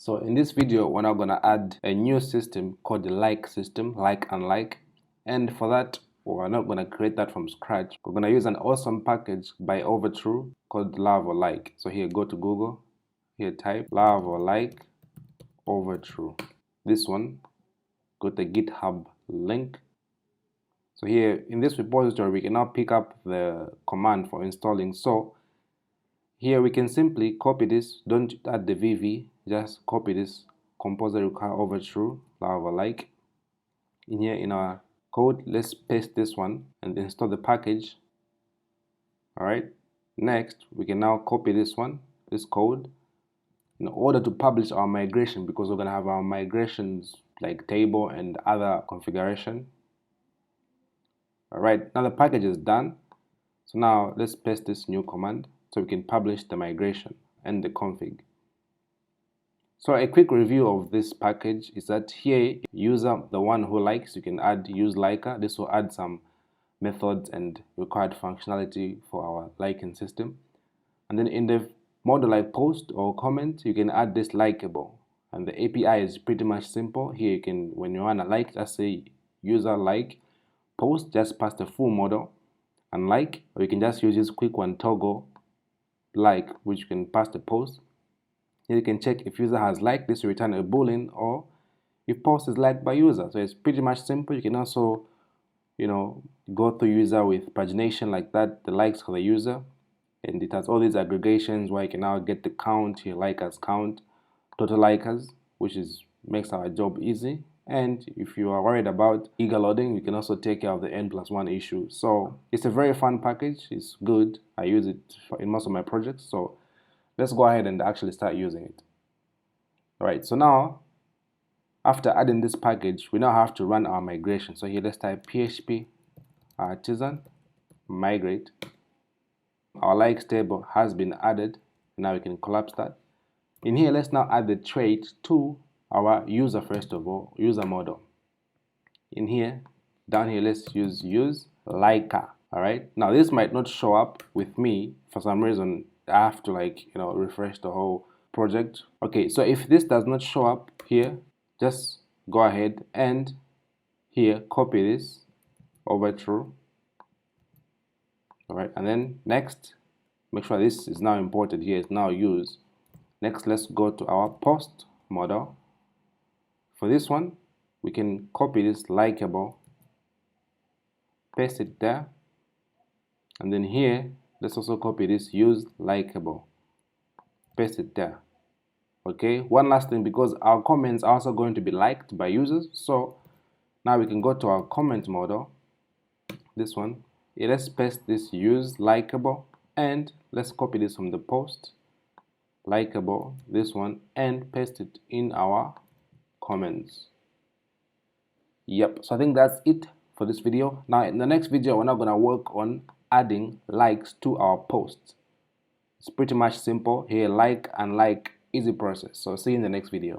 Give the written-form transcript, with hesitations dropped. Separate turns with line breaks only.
So in this video, we're now gonna add a new system called the like system, like and like. And for that, we're not gonna create that from scratch. We're gonna use an awesome package by OverTrue called Laravel like. So here, go to Google, here type Laravel like OverTrue. This one, go to GitHub link. So here in this repository, we can now pick up the command for installing. So here we can simply copy this, don't add the VV, just copy this composer require OverTrue, Laravel like. In here in our code, let's paste this one and install the package. Alright, next we can now copy this one, this code, in order to publish our migration, because we're gonna have our migrations like table and other configuration. Alright, now the package is done. So now let's paste this new command so we can publish the migration and the config. So a quick review of this package is that here, user, the one who likes, you can add use liker. This will add some methods and required functionality for our liking system. And then in the model like post or comment, you can add this likable. And the API is pretty much simple. Here you can, when you want to like, just say user like, post, just pass the full model and like, or you can just use this quick one toggle like, which you can pass the post. Here you can check if user has liked, this will return a boolean, or if post is liked by user. So it's pretty much simple. You can also, go through user with pagination like that, the likes for the user, and it has all these aggregations where you can now get the count, your likers count, total likers, which makes our job easy. And if you are worried about eager loading, you can also take care of the n+1 issue. So it's a very fun package. It's good. I use it in most of my projects. So let's go ahead and actually start using it. All right, so now after adding this package, we now have to run our migration. So here let's type php artisan migrate. Our likes table has been added. Now we can collapse that. In here, let's now add the trait to our user first of all, user model. In here, down here, let's use liker. All right, now this might not show up with me for some reason. I have to refresh the whole project. Okay, so if this does not show up here, just go ahead and here copy this OverTrue. All right, and then next, make sure this is now imported here. It's now used. Next, let's go to our post model. For this one, we can copy this likable, paste it there, and then here, let's also copy this use likable, paste it there. Okay, one last thing, because our comments are also going to be liked by users. So now we can go to our comment model, this one. Let's paste this use likable, and let's copy this from the post likable, this one, and paste it in our comments. Yep, so I think that's it for this video. Now in the next video, we're now going to work on adding likes to our posts. It's pretty much simple. Here, like and like, easy process. So see you in the next video.